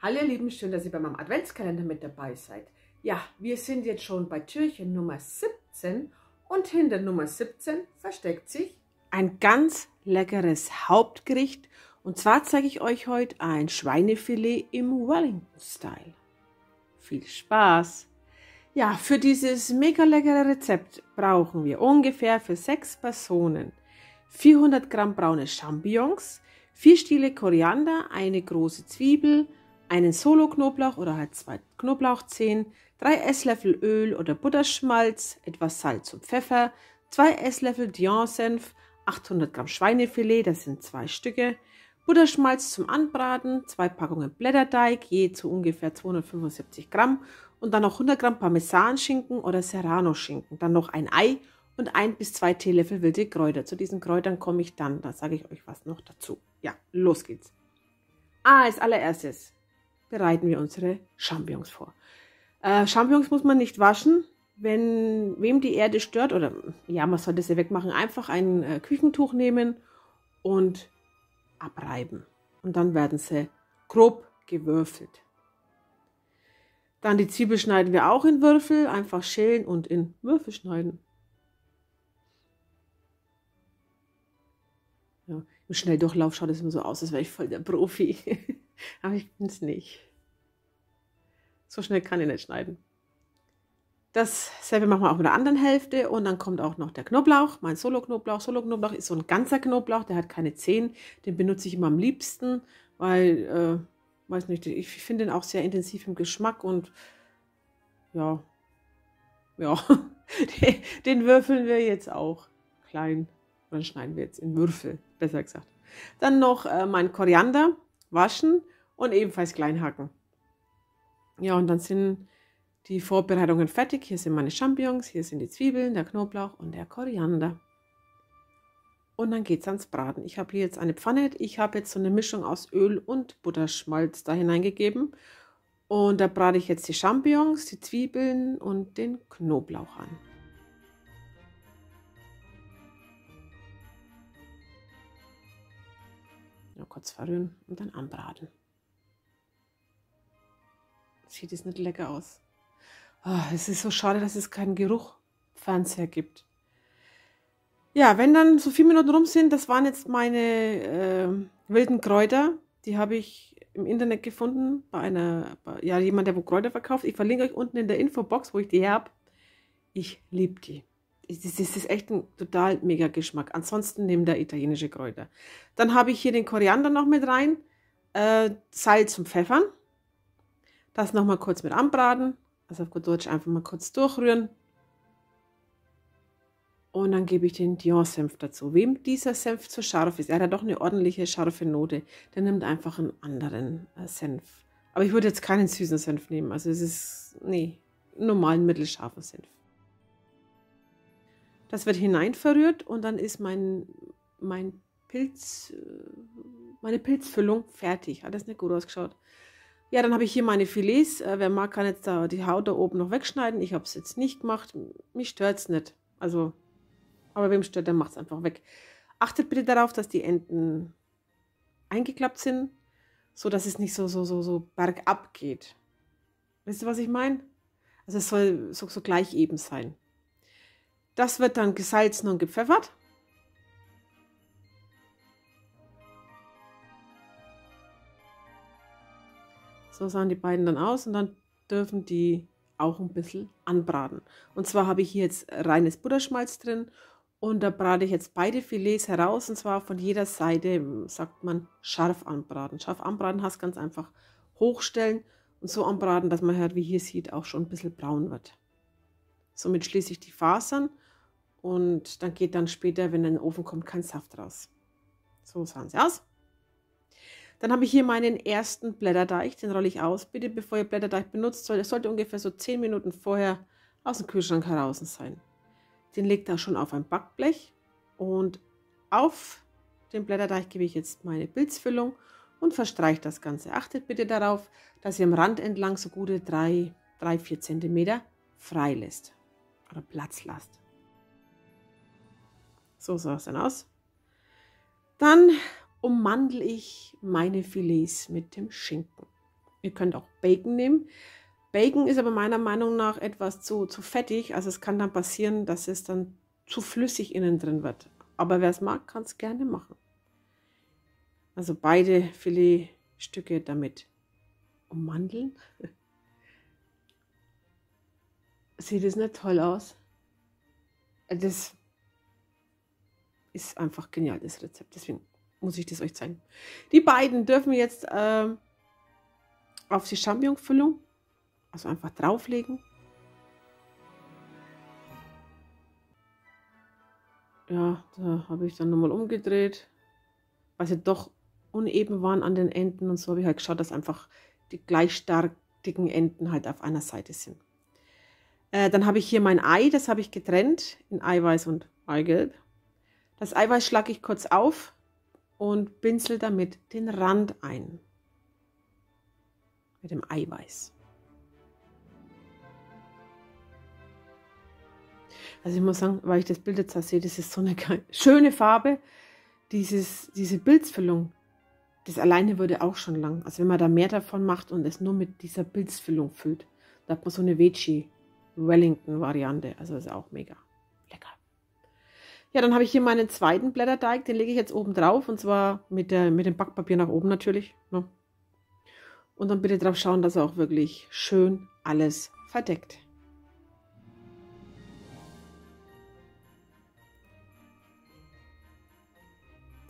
Hallo ihr Lieben, schön, dass ihr bei meinem Adventskalender mit dabei seid. Ja, wir sind jetzt schon bei Türchen Nummer 17 und hinter Nummer 17 versteckt sich ein ganz leckeres Hauptgericht. Und zwar zeige ich euch heute ein Schweinefilet im Wellington-Style. Viel Spaß! Ja, für dieses mega leckere Rezept brauchen wir ungefähr für 6 Personen 400 Gramm braune Champignons, 4 Stiele Koriander, eine große Zwiebel, einen Solo-Knoblauch oder halt 2 Knoblauchzehen, 3 Esslöffel Öl oder Butterschmalz, etwas Salz und Pfeffer, 2 Esslöffel Dijon-Senf, 800 Gramm Schweinefilet, das sind 2 Stücke, Butterschmalz zum Anbraten, 2 Packungen Blätterteig, je zu ungefähr 275 Gramm und dann noch 100 Gramm Parmesanschinken oder Serrano-Schinken, dann noch ein Ei und 1 bis 2 Teelöffel wilde Kräuter. Zu diesen Kräutern komme ich dann, da sage ich euch was noch dazu. Ja, los geht's. Als allererstes bereiten wir unsere Champignons vor. Champignons muss man nicht waschen. Wenn wem die Erde stört, oder ja, man sollte sie wegmachen, einfach ein Küchentuch nehmen und abreiben. Und dann werden sie grob gewürfelt. Dann die Zwiebel schneiden wir auch in Würfel, einfach schälen und in Würfel schneiden. Ja, im Schnelldurchlauf schaut es immer so aus, als wäre ich voll der Profi. Aber ich bin es nicht. So schnell kann ich nicht schneiden. Dasselbe machen wir auch mit der anderen Hälfte und dann kommt auch noch der Knoblauch, mein Solo-Knoblauch. Solo-Knoblauch ist so ein ganzer Knoblauch, der hat keine Zehen. Den benutze ich immer am liebsten, weil, weiß nicht, ich finde den auch sehr intensiv im Geschmack und ja, den würfeln wir jetzt auch klein. Oder schneiden wir jetzt in Würfel, besser gesagt. Dann noch mein Koriander waschen und ebenfalls klein hacken. Ja, und dann sind die Vorbereitungen fertig. Hier sind meine Champignons, hier sind die Zwiebeln, der Knoblauch und der Koriander. Und dann geht es ans Braten. Ich habe hier jetzt eine Pfanne. Ich habe jetzt so eine Mischung aus Öl und Butterschmalz da hineingegeben. Und da brate ich jetzt die Champignons, die Zwiebeln und den Knoblauch an. Ja, kurz verrühren und dann anbraten. Sieht es nicht lecker aus. Oh, es ist so schade, dass es keinen Geruchfernseher gibt. Ja, wenn dann so 4 Minuten rum sind, das waren jetzt meine wilden Kräuter. Die habe ich im Internet gefunden bei jemand, der wo Kräuter verkauft. Ich verlinke euch unten in der Infobox, wo ich die her habe. Ich liebe die. Das ist echt ein total mega Geschmack. Ansonsten nehmt ihr italienische Kräuter. Dann habe ich hier den Koriander noch mit rein. Salz und Pfeffer. Das nochmal kurz mit anbraten. Also auf gut Deutsch einfach mal kurz durchrühren. Und dann gebe ich den Dijon-Senf dazu. Wem dieser Senf zu scharf ist, er hat doch eine ordentliche scharfe Note, der nimmt einfach einen anderen Senf. Aber ich würde jetzt keinen süßen Senf nehmen. Also es ist, nee, einen normalen mittelscharfen Senf. Das wird hinein verrührt und dann ist meine Pilzfüllung fertig. Hat das nicht gut ausgeschaut? Ja, dann habe ich hier meine Filets. Wer mag, kann jetzt da die Haut da oben noch wegschneiden. Ich habe es jetzt nicht gemacht. Mich stört es nicht. Also, aber wem stört, der macht es einfach weg. Achtet bitte darauf, dass die Enden eingeklappt sind, so dass es nicht so bergab geht. Wisst ihr, was ich meine? Also es soll so gleich eben sein. Das wird dann gesalzen und gepfeffert. So sahen die beiden dann aus und dann dürfen die auch ein bisschen anbraten. Und zwar habe ich hier jetzt reines Butterschmalz drin und da brate ich jetzt beide Filets heraus und zwar von jeder Seite, sagt man, scharf anbraten. Scharf anbraten heißt ganz einfach hochstellen und so anbraten, dass man halt, wie hier sieht, auch schon ein bisschen braun wird. Somit schließe ich die Fasern und dann geht dann später, wenn in den Ofen kommt, kein Saft raus. So sahen sie aus. Dann habe ich hier meinen ersten Blätterteig, den rolle ich aus. Bitte, bevor ihr Blätterteig benutzt, sollte ungefähr so 10 Minuten vorher aus dem Kühlschrank heraus sein. Den legt ihr schon auf ein Backblech und auf den Blätterteig gebe ich jetzt meine Pilzfüllung und verstreiche das Ganze. Achtet bitte darauf, dass ihr am Rand entlang so gute 3-4 cm frei lässt oder Platz lasst. So sah es dann aus. Dann ummandle ich meine Filets mit dem Schinken. Ihr könnt auch Bacon nehmen. Bacon ist aber meiner Meinung nach etwas zu fettig. Also es kann dann passieren, dass es dann zu flüssig innen drin wird. Aber wer es mag, kann es gerne machen. Also beide Filetstücke damit ummanteln. Sieht es nicht toll aus? Das ist einfach genial, das Rezept. Deswegen muss ich das euch zeigen. Die beiden dürfen wir jetzt auf die Champignonfüllung, also einfach drauflegen. Ja, da habe ich dann nochmal umgedreht, weil sie doch uneben waren an den Enden und so habe ich halt geschaut, dass einfach die gleich starken Enden halt auf einer Seite sind. Dann habe ich hier mein Ei, das habe ich getrennt in Eiweiß und Eigelb. Das Eiweiß schlage ich kurz auf und pinsel damit den Rand ein. Mit dem Eiweiß. Also ich muss sagen, weil ich das Bild jetzt sehe, das ist so eine schöne Farbe. Diese Pilzfüllung, das alleine würde auch schon lang. Also wenn man da mehr davon macht und es nur mit dieser Pilzfüllung füllt, da hat man so eine Veggie Wellington Variante. Also ist auch mega lecker. Ja, dann habe ich hier meinen zweiten Blätterteig, den lege ich jetzt oben drauf und zwar mit dem Backpapier nach oben natürlich. Ne? Und dann bitte drauf schauen, dass er auch wirklich schön alles verdeckt.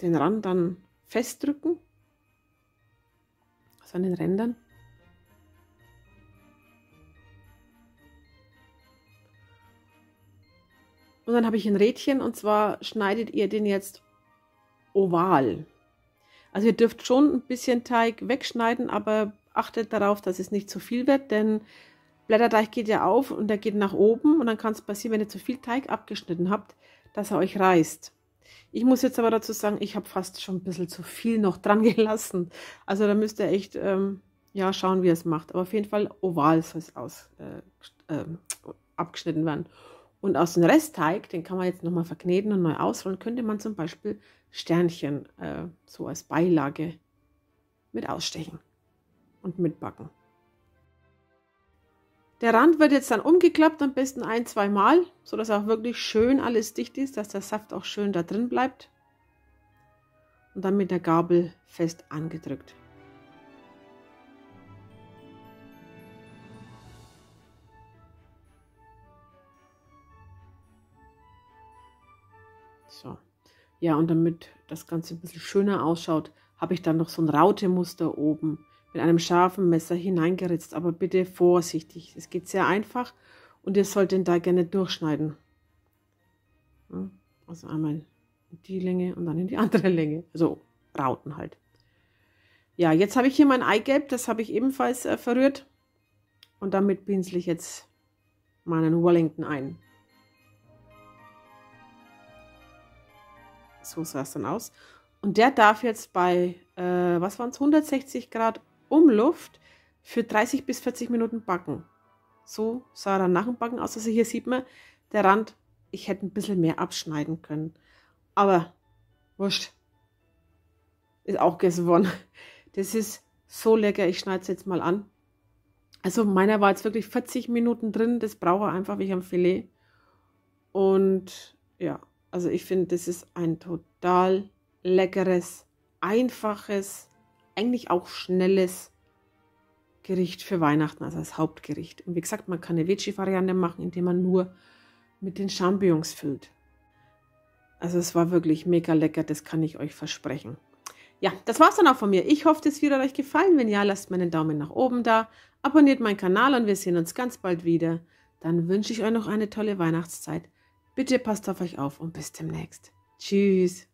Den Rand dann festdrücken, also an den Rändern. Und dann habe ich ein Rädchen und zwar schneidet ihr den jetzt oval. Also ihr dürft schon ein bisschen Teig wegschneiden, aber achtet darauf, dass es nicht zu viel wird, denn Blätterteig geht ja auf und der geht nach oben und dann kann es passieren, wenn ihr zu viel Teig abgeschnitten habt, dass er euch reißt. Ich muss jetzt aber dazu sagen, ich habe fast schon ein bisschen zu viel noch dran gelassen. Also da müsst ihr echt ja, schauen, wie ihr es macht. Aber auf jeden Fall oval soll es abgeschnitten werden. Und aus dem Restteig, den kann man jetzt nochmal verkneten und neu ausrollen, könnte man zum Beispiel Sternchen so als Beilage mit ausstechen und mitbacken. Der Rand wird jetzt dann umgeklappt, am besten 1-2 Mal, sodass auch wirklich schön alles dicht ist, dass der Saft auch schön da drin bleibt. Und dann mit der Gabel fest angedrückt. So. Ja, und damit das Ganze ein bisschen schöner ausschaut, habe ich dann noch so ein Rautemuster oben mit einem scharfen Messer hineingeritzt, aber bitte vorsichtig. Es geht sehr einfach und ihr sollt den Teig gerne durchschneiden. Ja, also einmal in die Länge und dann in die andere Länge, also Rauten halt. Ja, jetzt habe ich hier mein Eigelb, das habe ich ebenfalls verrührt und damit pinsel ich jetzt meinen Wellington ein. So sah es dann aus. Und der darf jetzt bei, was waren es, 160 Grad Umluft für 30 bis 40 Minuten backen. So sah er nach dem Backen aus. Also hier sieht man, der Rand, ich hätte ein bisschen mehr abschneiden können. Aber wurscht, ist auch gegessen worden. Das ist so lecker, ich schneide es jetzt mal an. Also meiner war jetzt wirklich 40 Minuten drin, das brauche ich einfach wie am Filet. Und ja, also ich finde, das ist ein total leckeres, einfaches, eigentlich auch schnelles Gericht für Weihnachten, also als Hauptgericht. Und wie gesagt, man kann eine Veggie-Variante machen, indem man nur mit den Champignons füllt. Also es war wirklich mega lecker, das kann ich euch versprechen. Ja, das war's dann auch von mir. Ich hoffe, das wird euch gefallen. Wenn ja, lasst mir einen Daumen nach oben da, abonniert meinen Kanal und wir sehen uns ganz bald wieder. Dann wünsche ich euch noch eine tolle Weihnachtszeit. Bitte passt auf euch auf und bis demnächst. Tschüss.